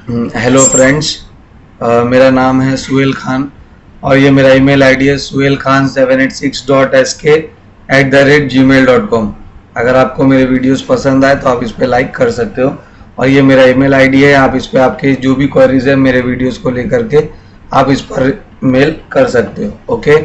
Hello friends, मेरा नाम है सुहेल खान और ये मेरा ईमेल आईडी है suhelkhan786.sk@gmail.com। अगर आपको मेरे वीडियोस पसंद आए तो आप इस पर लाइक कर सकते हो और ये मेरा ईमेल आईडी है। आप इस पर आपके जो भी क्वेरीज है मेरे वीडियोस को लेकर के आप इस पर मेल कर सकते हो। ओके,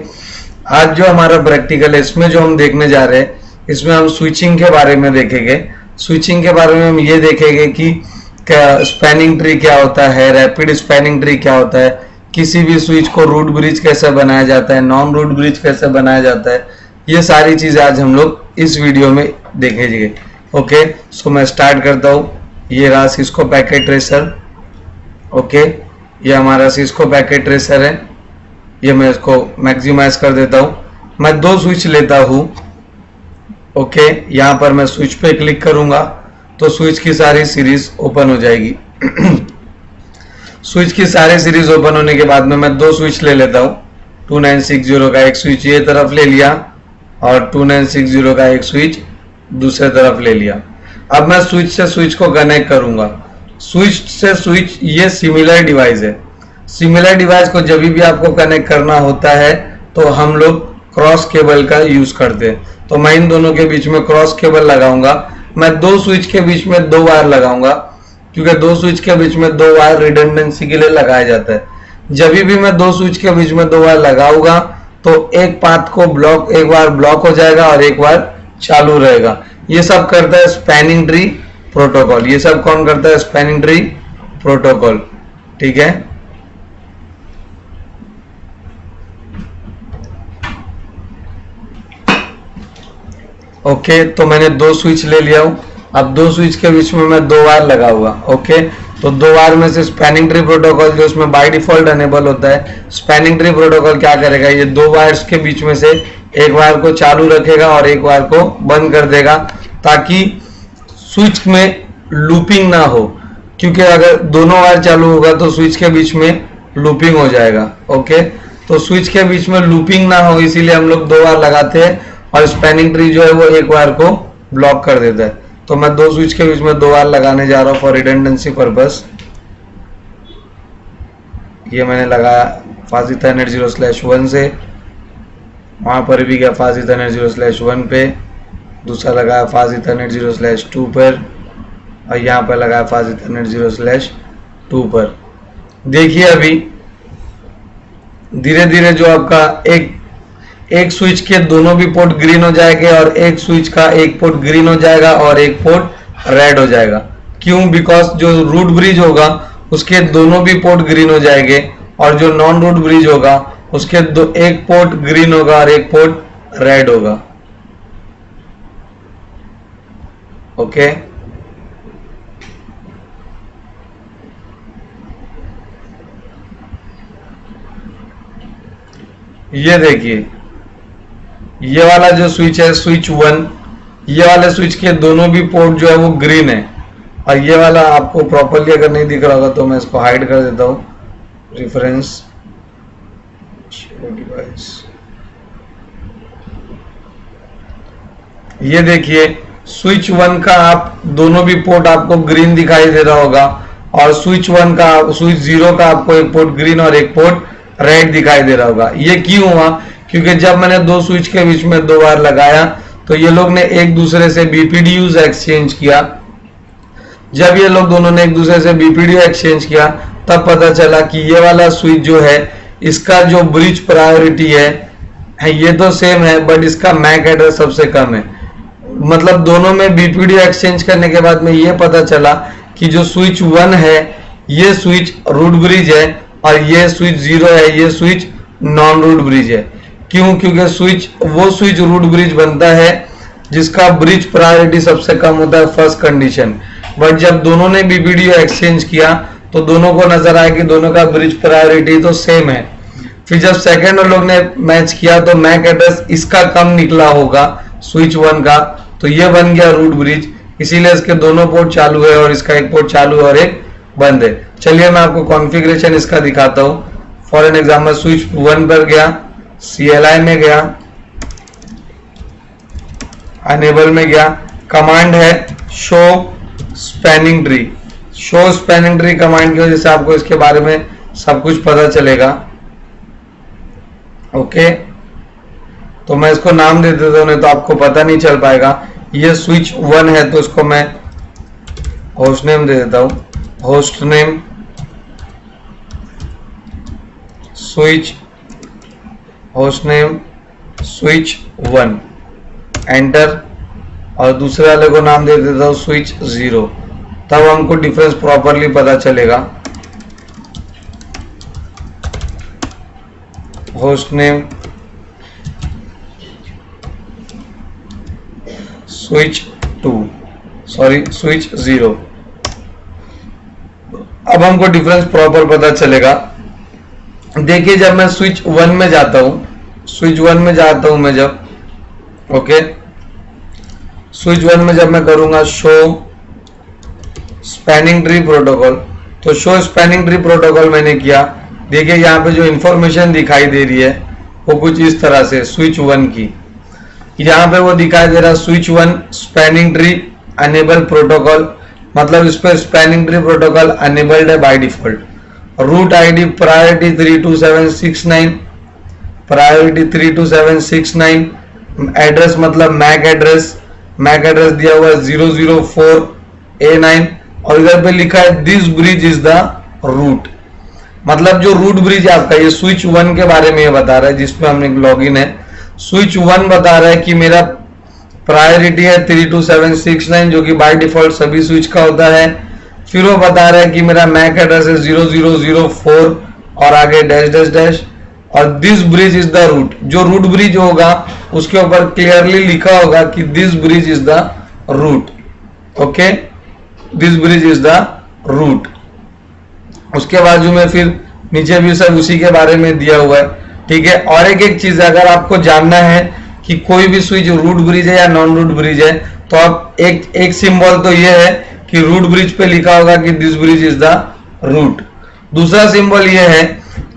आज जो हमारा प्रैक्टिकल है इसमें जो हम देखने जा रहे हैं इसमें हम स्विचिंग के बारे में देखेंगे। स्विचिंग के बारे में हम ये देखेंगे कि क्या स्पैनिंग ट्री क्या होता है, रैपिड स्पैनिंग ट्री क्या होता है, किसी भी स्विच को रूट ब्रिज कैसे बनाया जाता है, नॉन रूट ब्रिज कैसे बनाया जाता है, ये सारी चीजें आज हम लोग इस वीडियो में देखेंगे। ओके, सो मैं स्टार्ट करता हूँ। ये रहा सिस्को पैकेट ट्रेसर। ओके, ये हमारा सिस्को पैकेट ट्रेसर है। ये मैं इसको मैक्सिमाइज कर देता हूँ। मैं दो स्विच लेता हूँ। ओके, यहाँ पर मैं स्विच पे क्लिक करूंगा तो स्विच की सारी सीरीज ओपन हो जाएगी। स्विच की सारी सीरीज ओपन होने के बाद में मैं दो स्विच ले लेता हूँ। 2960 का एक स्विच ये तरफ ले लिया और 2960 का एक स्विच दूसरे तरफ ले लिया। अब मैं स्विच से स्विच को कनेक्ट करूंगा। स्विच से स्विच ये सिमिलर डिवाइस है। सिमिलर डिवाइस को जब भी आपको कनेक्ट करना होता है तो हम लोग क्रॉस केबल का यूज करते हैं। तो मैं इन दोनों के बीच में क्रॉस केबल लगाऊंगा। मैं दो स्विच के बीच में दो वायर लगाऊंगा क्योंकि दो स्विच के बीच में दो वायर रिडंडेंसी के लिए लगाया जाता है। जब भी मैं दो स्विच के बीच में दो वायर लगाऊंगा तो एक पाथ को ब्लॉक, एक वायर ब्लॉक हो जाएगा और एक वायर चालू रहेगा। ये सब करता है स्पैनिंग ट्री प्रोटोकॉल। ये सब कौन करता है? Spanning tree protocol. ठीक है, ओके, तो मैंने दो स्विच ले लिया हूं। अब दो स्विच के बीच में मैं दो वायर लगाऊंगा। ओके, तो दो वायर में से स्पैनिंग ट्री प्रोटोकॉल जो इसमें बाय डिफॉल्ट अनेबल होता है, स्पैनिंग ट्री प्रोटोकॉल क्या करेगा, ये दो वायर्स के बीच में से एक वायर को चालू रखेगा और एक वायर को बंद कर देगा ताकि स्विच में लूपिंग ना हो। क्योंकि अगर दोनों वायर चालू होगा तो स्विच के बीच में लूपिंग हो जाएगा। ओके, तो स्विच के बीच में लूपिंग ना हो इसीलिए हम लोग दो वायर लगाते हैं और स्पैनिंग ट्री जो है वो एक वायर को ब्लॉक कर देता है। तो मैं दो स्विच के बीच में दो वायर लगाने जा रहा हूं फॉर रिडंडेंसी पर्पस। ये मैंने लगाया फाज इथरनेट 0/1 से, वहां पर भी गया फाज इथरनेट 0/1 पे, दूसरा लगाया फाज इथरनेट 0/2 पर और यहाँ पर लगाया फाज इथरनेट 0/2 पर। देखिए अभी धीरे धीरे जो आपका एक स्विच के दोनों भी पोर्ट ग्रीन हो जाएंगे और एक स्विच का एक पोर्ट ग्रीन हो जाएगा और एक पोर्ट रेड हो जाएगा। क्यों? बिकॉज जो रूट ब्रिज होगा उसके दोनों भी पोर्ट ग्रीन हो जाएंगे और जो नॉन रूट ब्रिज होगा उसके एक पोर्ट ग्रीन होगा और एक पोर्ट रेड होगा। ओके, ये देखिए ये वाला जो स्विच है स्विच 1, ये वाले स्विच के दोनों भी पोर्ट जो है वो ग्रीन है और ये वाला आपको प्रॉपरली अगर नहीं दिख रहा होगा तो मैं इसको हाइड कर देता हूं। रेफरेंस डिवाइस, ये देखिए स्विच 1 का आप दोनों भी पोर्ट आपको ग्रीन दिखाई दे रहा होगा और स्विच 0 का आपको एक पोर्ट ग्रीन और एक पोर्ट रेड दिखाई दे रहा होगा। ये क्यों हुआ? क्योंकि जब मैंने दो स्विच के बीच में दो वायर लगाया तो ये लोग ने एक दूसरे से बीपीडीयूज एक्सचेंज किया। जब ये लोग दोनों ने एक दूसरे से बीपीडीयू एक्सचेंज किया तब पता चला कि ये वाला स्विच जो है इसका जो ब्रिज प्रायोरिटी है ये तो सेम है बट इसका मैक एड्रेस सबसे कम है। मतलब दोनों में बीपीडीयू एक्सचेंज करने के बाद में ये पता चला कि जो स्विच 1 है ये स्विच रूट ब्रिज है और ये स्विच 0 है ये स्विच नॉन रूट ब्रिज है। क्यों? क्योंकि वो स्विच रूट ब्रिज बनता है जिसका ब्रिज प्रायोरिटी सबसे कम होता है फर्स्ट कंडीशन। बट जब दोनों ने बीपीडीयू एक्सचेंज किया तो दोनों को नजर आया कि दोनों का ब्रिज प्रायोरिटी तो सेम है। फिर जब सेकंड लोग ने मैच किया तो मैक एड्रेस इसका कम निकला होगा स्विच 1 का, तो ये बन गया रूट ब्रिज। इसीलिए इसके दोनों पोर्ट चालू है और इसका एक पोर्ट चालू है और एक बंद है। चलिए मैं आपको कॉन्फ़िगरेशन इसका दिखाता हूं। फॉर एन एग्जाम्पल स्विच 1 पर गया, CLI में गया, अनेबल में गया, कमांड है show spanning tree. Show spanning tree command की वजह से आपको इसके बारे में सब कुछ पता चलेगा। ओके, तो मैं इसको नाम दे देता हूं, नहीं तो आपको पता नहीं चल पाएगा। ये स्विच 1 है तो इसको मैं होस्ट नेम दे देता हूं, host name switch, host name switch 1, enter. और दूसरे वाले को नाम दे देता हूं स्विच 0, तब हमको डिफरेंस प्रॉपरली पता चलेगा। Host name switch 2, sorry switch 0। अब हमको डिफरेंस प्रॉपर पता चलेगा। देखिए जब मैं स्विच 1 में जाता हूं, स्विच 1 में जाता हूं मैं जब, ओके, स्विच 1 में जब मैं करूंगा शो स्पैनिंग ट्री प्रोटोकॉल, तो शो स्पैनिंग ट्री प्रोटोकॉल मैंने किया। देखिए यहाँ पे जो इंफॉर्मेशन दिखाई दे रही है वो कुछ इस तरह से स्विच 1 की, यहाँ पे वो दिखाई दे रहा switch 1 spanning tree enable protocol, मतलब इस पे स्पैनिंग ट्री प्रोटोकॉल अनेबल्ड है by default. Root ID priority 32769, priority 32769, address मतलब मैक एड्रेस, मैक एड्रेस दिया हुआ है 004A9, और इधर पे लिखा है this bridge is the root, मतलब जो रूट ब्रिज है आपका, ये स्विच 1 के बारे में ये बता रहा है जिसमें हमने लॉगिन है। स्विच 1 बता रहा है कि मेरा प्रायोरिटी है 32769 जो कि बाय डिफॉल्ट सभी स्विच का होता है। फिर वो बता रहा है कि मेरा मैक एड्रेस है 0004 और आगे डैश डैश डैश, और this bridge is the root, जो रूट ब्रिज होगा उसके ऊपर क्लियरली लिखा होगा कि this bridge is the root. Okay, this bridge is the root. उसके बाजू में फिर नीचे भी सब उसी के बारे में दिया हुआ है, ठीक है। और एक चीज अगर आपको जानना है कि कोई भी स्विच रूट ब्रिज है या नॉन रूट ब्रिज है, तो आप एक सिंबल तो ये है कि रूट ब्रिज पे लिखा होगा कि this bridge is the root. दूसरा सिंबल ये है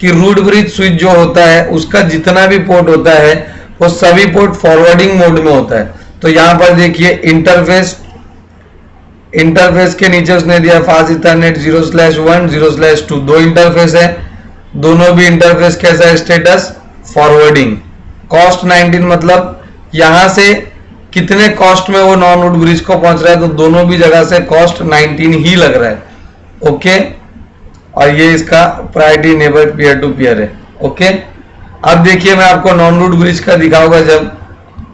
कि रूट ब्रिज स्विच जो होता है उसका जितना भी पोर्ट होता है वो सभी पोर्ट फॉरवर्डिंग मोड में होता है। तो यहां पर देखिए इंटरफेस, इंटरफेस के नीचे उसने दिया फास्ट इथरनेट 0/1 0/2, दो इंटरफेस है, दोनों भी इंटरफेस कैसा है स्टेटस फॉरवर्डिंग। कॉस्ट 19 मतलब यहां से कितने कॉस्ट में वो नॉन रूट ब्रिज को पहुंच रहा है, तो दोनों भी जगह से कॉस्ट 19 ही लग रहा है। ओके, और ये इसका priority neighbour peer to peer है। ओके, अब देखिए मैं आपको नॉन रूट ब्रिज का दिखाऊंगा जब,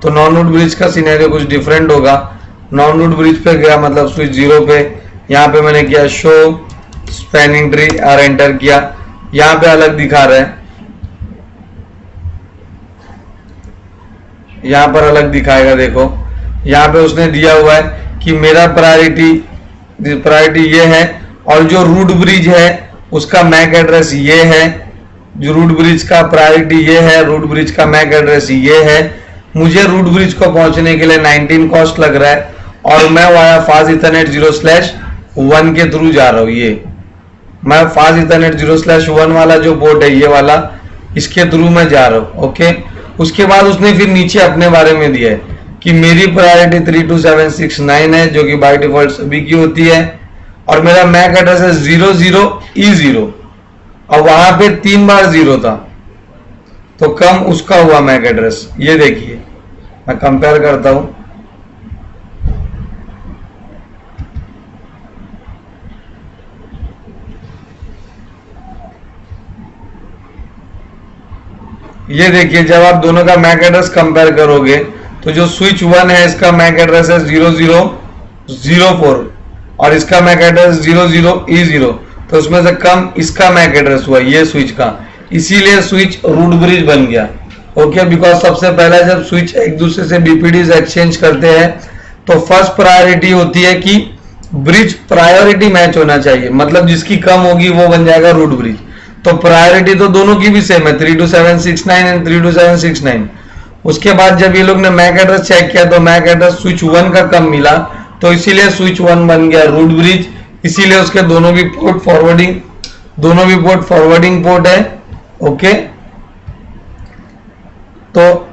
तो नॉन रूट ब्रिज का सिनेरियो कुछ डिफरेंट होगा। नॉन रूट ब्रिज पे गया मतलब स्विच 0 पे, यहाँ पे मैंने किया शो स्पैनिंग ट्री और एंटर किया, यहाँ पे अलग दिखा रहा है, यहाँ पर अलग दिखाएगा। देखो यहाँ पे उसने दिया हुआ है कि मेरा प्रायोरिटी ये है, और जो रूट ब्रिज है उसका मैक एड्रेस ये है, जो रूट ब्रिज का प्रायोरिटी ये है, रूट ब्रिज का मैक एड्रेस ये है। मुझे रूट ब्रिज को पहुंचने के लिए 19 कॉस्ट लग रहा है, और मैं वाया फास्ट इथरनेट 0/1 के थ्रू जा रहा हूँ। ये मैं फास्ट इथरनेट 0/1 वाला जो पोर्ट है ये वाला, इसके थ्रू मैं जा रहा हूँ। ओके, उसके बाद उसने फिर नीचे अपने बारे में दिया है कि मेरी प्रायोरिटी 32769 है जो कि बाय डिफॉल्ट सभी की होती है, और मेरा मैक एड्रेस है 00E0, और वहां पे 3 बार 0 था, तो कम उसका हुआ मैक एड्रेस। ये देखिए मैं कंपेयर करता हूं, ये देखिए जब आप दोनों का मैक एड्रेस कंपेयर करोगे तो जो स्विच 1 है इसका मैक एड्रेस है 0004 और इसका मैक एड्रेस 00E0, तो उसमें से कम इसका मैक एड्रेस हुआ ये स्विच का, इसीलिए स्विच रूट ब्रिज बन गया। ओके, बिकॉज सबसे पहले जब स्विच एक दूसरे से बीपीडीज एक्सचेंज करते हैं तो फर्स्ट प्रायोरिटी होती है कि ब्रिज प्रायोरिटी मैच होना चाहिए, मतलब जिसकी कम होगी वो बन जाएगा रूट ब्रिज। तो प्रायोरिटी तो दोनों की भी सेम है 32769 एंड 32769। उसके बाद जब ये लोग ने मैक एड्रेस चेक किया तो मैक एड्रेस स्विच 1 का कम मिला, तो इसीलिए स्विच 1 बन गया रूट ब्रिज, इसीलिए उसके दोनों भी पोर्ट फॉरवर्डिंग पोर्ट है। ओके, तो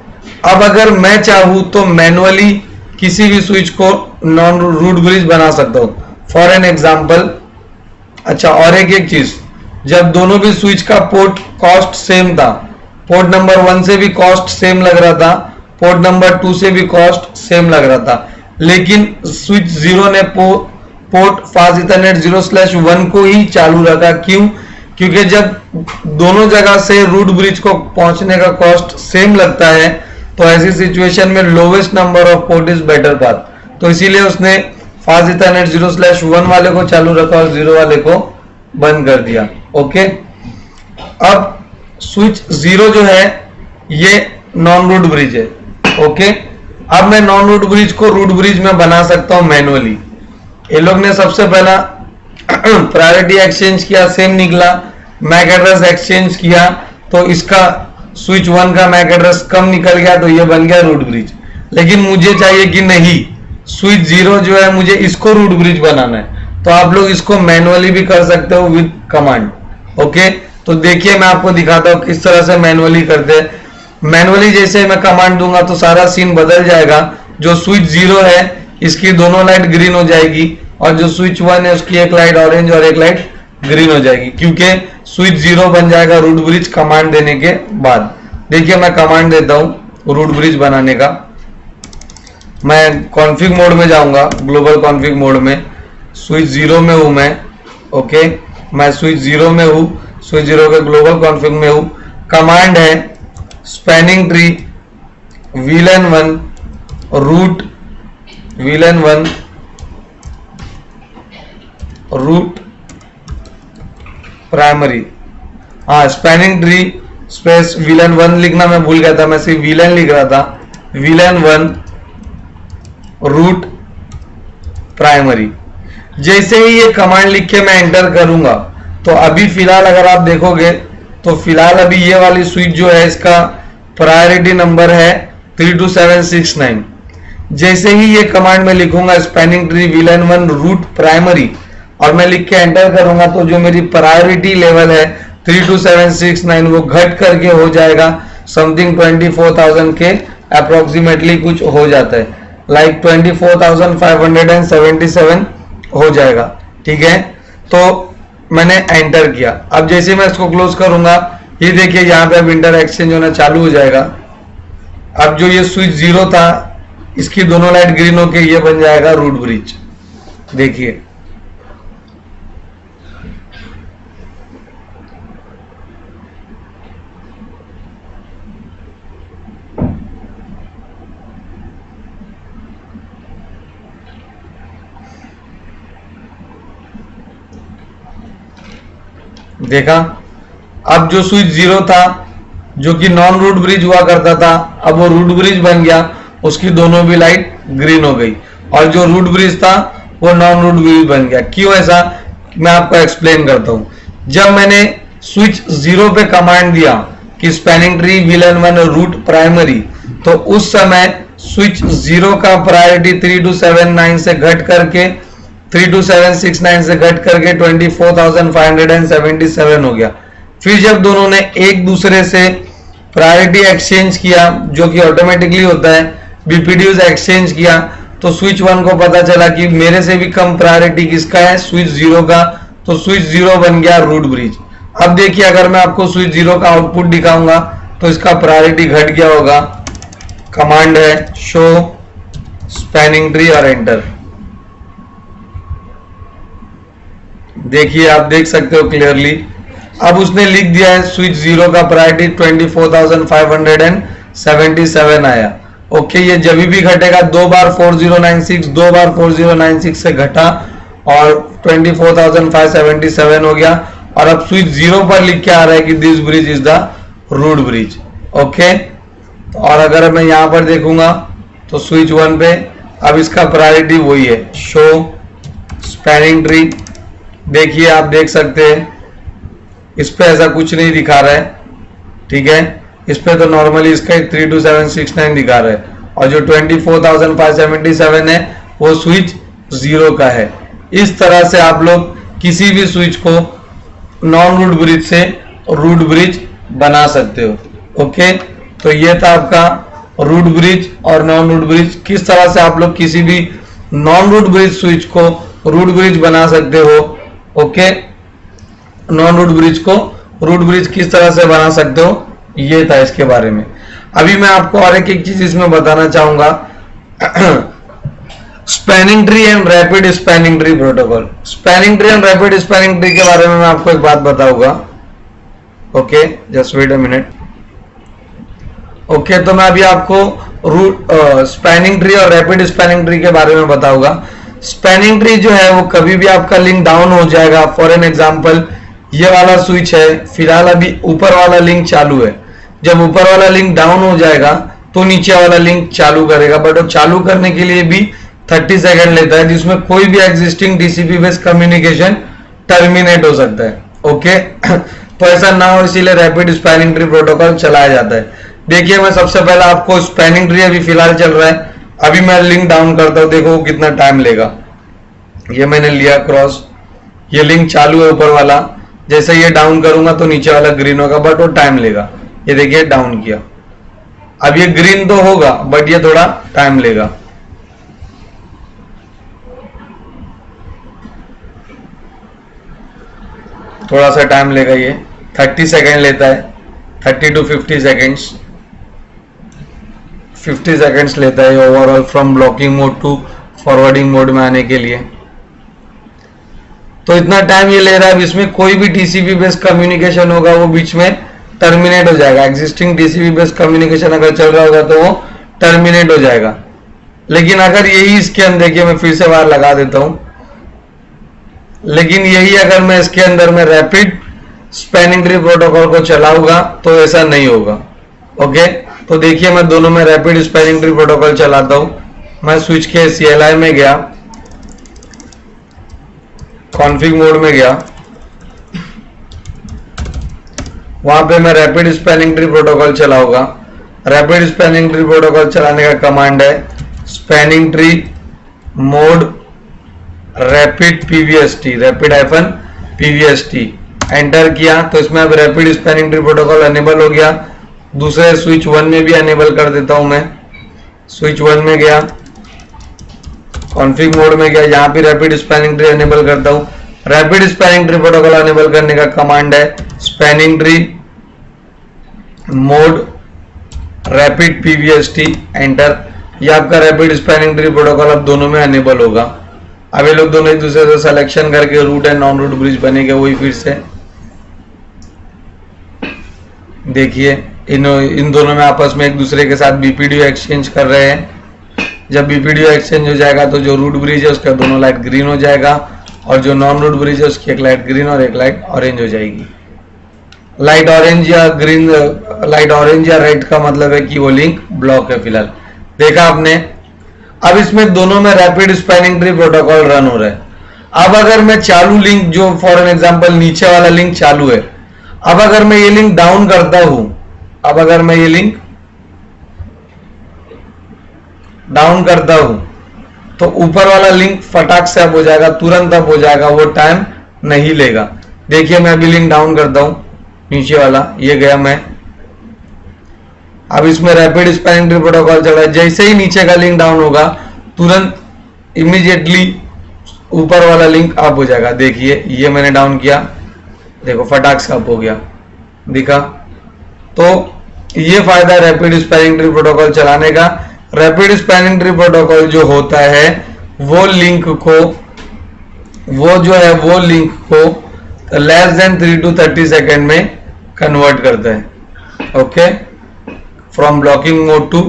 अब अगर मैं चाहूं तो मैनुअली किसी भी स्विच को नॉन रूट ब्रिज बना सकता हूं। फॉर एन एग्जांपल अच्छा, और एक चीज, जब दोनों भी स्विच का पोर्ट कॉस्ट सेम था, पोर्ट नंबर 1 से भी कॉस्ट सेम लग रहा था, पोर्ट नंबर 2 से भी कॉस्ट सेम लग रहा था, लेकिन स्विच 0 ने पोर्ट फास्ट इथरनेट 0/1 को ही चालू रखा। क्यों? क्योंकि जब दोनों जगह से रूट ब्रिज को पहुंचने का कॉस्ट सेम लगता है तो ऐसी सिचुएशन में lowest number of port is better path, तो इसीलिए उसने फास्ट इथरनेट 0/1 वाले को चालू रखा और 0 वाले को बंद कर दिया। ओके, अब स्विच 0 जो है ये नॉन रूट ब्रिज है। ओके, अब मैं नॉन रूट ब्रिज को रूट ब्रिज में बना सकता हूं मैनुअली। ये लोग ने सबसे पहला प्रायोरिटी एक्सचेंज किया, सेम निकला, मैक एड्रेस एक्सचेंज किया तो इसका स्विच 1 का मैक एड्रेस कम निकल गया तो ये बन गया रूट ब्रिज। लेकिन मुझे चाहिए कि नहीं, स्विच 0 जो है मुझे इसको रूट ब्रिज बनाना है, तो आप लोग इसको मैनुअली भी कर सकते हो विद कमांड। ओके, तो देखिए मैं आपको दिखाता हूं किस तरह से मैनुअली करते हैं। मैनुअली जैसे मैं कमांड दूंगा तो सारा सीन बदल जाएगा। जो स्विच 0 है इसकी दोनों लाइट ग्रीन हो जाएगी और जो स्विच 1 है उसकी एक लाइट ऑरेंज और एक लाइट ग्रीन हो जाएगी, क्योंकि स्विच 0 बन जाएगा रूट ब्रिज कमांड देने के बाद। देखिए मैं कमांड देता हूं रूट ब्रिज बनाने का। मैं कॉन्फ़िग मोड में जाऊंगा, ग्लोबल कॉन्फ़िग मोड में, स्विच 0 में हूं मैं। ओके, मैं स्विच 0 में हूं, स्विच 0 के ग्लोबल कॉन्फ़िग में हूं। कमांड है spanning tree VLAN1 root VLAN1 root primary. हाँ, स्पैनिंग ट्री स्पेस VLAN1 लिखना मैं भूल गया था, मैं सिर्फ VLAN लिख रहा था। VLAN1 root primary. जैसे ही ये कमांड लिख के मैं एंटर करूंगा तो अभी फिलहाल अगर आप देखोगे तो फिलहाल अभी ये वाली स्विच जो है इसका प्रायोरिटी नंबर है 32769। जैसे ही ये कमांड में लिखूंगा spanning tree VLAN1 root primary और मैं लिख के एंटर करूंगा तो जो मेरी प्रायोरिटी लेवल है 32769 वो घट करके हो जाएगा समथिंग 24,000 के अप्रोक्सीमेटली कुछ हो जाता है, लाइक 24,577 हो जाएगा। ठीक है, तो मैंने एंटर किया। अब जैसे मैं इसको क्लोज करूंगा ये देखिए यहाँ पे अब इंटर एक्सचेंज होना चालू हो जाएगा। अब जो ये स्विच 0 था इसकी दोनों लाइट ग्रीन होके ये बन जाएगा रूट ब्रिज। देखिए देखा, अब जो स्विच 0 था जो कि नॉन रूट ब्रिज हुआ करता था अब वो रूट ब्रिज बन गया, उसकी दोनों भी लाइट ग्रीन हो गई, और जो रूट ब्रिज था वो नॉन रूट ब्रिज बन गया। क्यों ऐसा, मैं आपको एक्सप्लेन करता हूं। जब मैंने स्विच 0 पे कमांड दिया कि spanning tree VLAN1 root primary, तो उस समय स्विच 0 का प्रायोरिटी 3279 से घट करके 32769 से घट करके 24,577 हो गया। फिर जब दोनों ने एक दूसरे से प्रायोरिटी एक्सचेंज किया जो कि ऑटोमेटिकली होता है, BPDUs एक्सचेंज किया, तो स्विच 1 को पता चला कि मेरे से भी कम प्रायोरिटी किसका है, स्विच 0 का, तो स्विच 0 बन गया रूट ब्रिज। अब देखिए अगर मैं आपको स्विच 0 का आउटपुट दिखाऊंगा तो इसका प्रायोरिटी घट गया होगा। कमांड है शो स्पैनिंग ट्री और एंटर। देखिए आप देख सकते हो क्लियरली, अब उसने लिख दिया है स्विच 0 का प्रायोरिटी 24,577 आया। ओके, ये जब भी घटेगा 2 बार 4096 से घटा और 24,577 हो गया, और अब स्विच 0 पर लिख के आ रहा है कि this bridge is the root bridge. Okay, और अगर मैं यहां पर देखूंगा तो स्विच 1 पे अब इसका प्रायोरिटी वही है, शो स्पैनिंग ट्री। देखिए आप देख सकते हैं इस पे ऐसा कुछ नहीं दिखा रहा है। ठीक है, इस पे तो नॉर्मली इसका 32769 दिखा रहा है, और जो 24,577 है वो स्विच 0 का है। इस तरह से आप लोग किसी भी स्विच को नॉन रूट ब्रिज से रूट ब्रिज बना सकते हो। ओके, तो ये था आपका रूट ब्रिज और नॉन रूट ब्रिज, किस तरह से आप लोग किसी भी नॉन रूट ब्रिज स्विच को रूट ब्रिज बना सकते हो। ओके, नॉन रूट ब्रिज को रूट ब्रिज किस तरह से बना सकते हो, ये था इसके बारे में। अभी मैं आपको और एक चीज इसमें बताना चाहूंगा, spanning tree and rapid spanning tree protocol. Spanning tree and rapid spanning tree के बारे में मैं आपको एक बात बताऊंगा। Okay, just wait a minute. Okay, तो मैं अभी आपको रूट स्पैनिंग ट्री और रैपिड स्पैनिंग ट्री के बारे में बताऊंगा। स्पैनिंग ट्री जो है वो कभी भी आपका लिंक डाउन हो जाएगा। फॉर एन एग्जांपल, ये वाला स्विच है, फिलहाल अभी ऊपर वाला लिंक चालू है। जब ऊपर वाला लिंक डाउन हो जाएगा तो नीचे वाला लिंक चालू करेगा, बट वो चालू करने के लिए भी 30 सेकंड लेता है, जिसमें कोई भी existing TCP based communication terminate हो सकता है। ओके, तो ऐसा ना हो इसीलिए रैपिड स्पैनिंग ट्री प्रोटोकॉल चलाया जाता है। देखिए, मैं सबसे पहले आपको स्पैनिंग ट्री अभी फिलहाल चल रहा है, अभी मैं लिंक डाउन करता हूं, देखो कितना टाइम लेगा। ये मैंने लिया क्रॉस, ये लिंक चालू है ऊपर वाला, जैसे ये डाउन करूंगा तो नीचे वाला ग्रीन होगा, बट वो टाइम लेगा। ये देखिए डाउन किया, अब ये ग्रीन तो होगा बट ये थोड़ा टाइम लेगा। थोड़ा सा टाइम लेगा, ये 30 सेकेंड लेता है, 30 to 50 सेकेंड्स, 50 सेकेंड्स लेता है overall from blocking mode to forwarding mode में आने के लिए। तो इतना टाइम ये ले रहा है। अब इसमें कोई भी टीसीपी बेस्ड कम्युनिकेशन होगा वो बीच में टर्मिनेट हो जाएगा। एग्जिस्टिंग टीसीपी बेस्ड कम्युनिकेशन अगर चल रहा होगा तो वो टर्मिनेट हो जाएगा। लेकिन अगर यही इसके अंदर, देखिए मैं फिर से बाहर लगा देता हूं, लेकिन यही अगर मैं इसके अंदर में रैपिड स्पैनिंग ट्री प्रोटोकॉल को चलाऊंगा तो ऐसा नहीं होगा। ओके, तो देखिए मैं दोनों में रैपिड स्पैनिंग ट्री प्रोटोकॉल चलाता हूं। मैं स्विच के CLI में गया, कॉन्फ़िग मोड में गया, वहां पे मैं रैपिड स्पैनिंग ट्री प्रोटोकॉल चलाऊंगा। रैपिड स्पैनिंग ट्री प्रोटोकॉल चलाने का कमांड है spanning tree mode rapid PVST, rapid -PVST। Enter किया तो इसमें अब rapid spanning tree protocol enable हो गया। दूसरे स्विच 1 में भी अनेबल कर देता हूं मैं। स्विच 1 में गया, कॉन्फ़िग मोड में गया, यहाँ पे रैपिड स्पैनिंग ट्री अनेबल करता हूं। Rapid spanning tree protocol enable करने का कमांड है spanning tree mode rapid PVST, enter. ये आपका रैपिड स्पैनिंग ट्री प्रोटोकॉल अब दोनों में अनेबल होगा। अब ये लोग दोनों एक दूसरे से सिलेक्शन करके root and non root bridge बनेगा। वही फिर से देखिए इन दोनों में आपस में एक दूसरे के साथ BPDO एक्सचेंज कर रहे हैं। जब BPDO एक्सचेंज हो जाएगा तो जो रूट ब्रिज है उसका दोनों लाइट ग्रीन हो जाएगा, और जो नॉन रूट ब्रिज है उसकी एक लाइट ग्रीन और एक लाइट ऑरेंज हो जाएगी। लाइट ऑरेंज या ग्रीन, लाइट ऑरेंज या रेड का मतलब है कि वो लिंक ब्लॉक है फिलहाल। देखा आपने। अब इसमें दोनों में rapid spanning tree protocol run हो रहा है। अब अगर मैं चालू लिंक, जो फॉर एन एग्जांपल नीचे वाला लिंक चालू है, अब अगर मैं ये लिंक डाउन करता हूं, अब अगर मैं ये लिंक डाउन करता हूं तो ऊपर वाला लिंक फटाक से अप हो जाएगा, तुरंत अप हो जाएगा, वो टाइम नहीं लेगा। देखिए मैं अभी लिंक डाउन करता हूं, नीचे वाला ये गया मैं। अब इसमें रैपिड स्पैनिंग ट्री प्रोटोकॉल चल रहा है। जैसे ही नीचे का लिंक डाउन होगा तुरंत इमीडिएटली ऊपर वाला लिंक अप हो जाएगा। देखिए ये मैंने डाउन किया, देखो फटाक से अप हो गया, दिखा। तो ये फायदा है रैपिड स्पैनिंग ट्री प्रोटोकॉल चलाने का। रैपिड स्पैनिंग ट्री प्रोटोकॉल जो होता है वो लिंक को, वो जो है वो लिंक को लेस देन 3 to 30 सेकेंड में कन्वर्ट करता है। Okay, from blocking mode to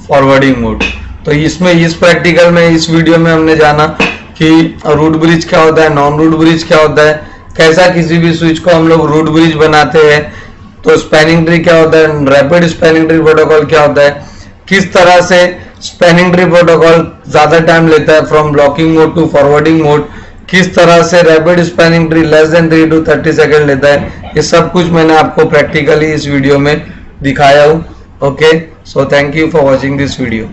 forwarding mode. तो इसमें इस प्रैक्टिकल में, इस वीडियो में हमने जाना कि रूट ब्रिज क्या होता है, नॉन रूट ब्रिज क्या होता है, कैसा किसी भी स्विच को हम लोग रूट ब्रिज बनाते हैं, तो स्पैनिंग ट्री क्या होता है, रैपिड स्पैनिंग ट्री प्रोटोकॉल क्या होता है, किस तरह से स्पैनिंग ट्री प्रोटोकॉल ज्यादा टाइम लेता है from blocking mode to forwarding mode, किस तरह से rapid spanning tree less than 3 to 30 second लेता है। ये सब कुछ मैंने आपको प्रैक्टिकली इस वीडियो में दिखाया हूँ। Okay, so thank you for watching this video.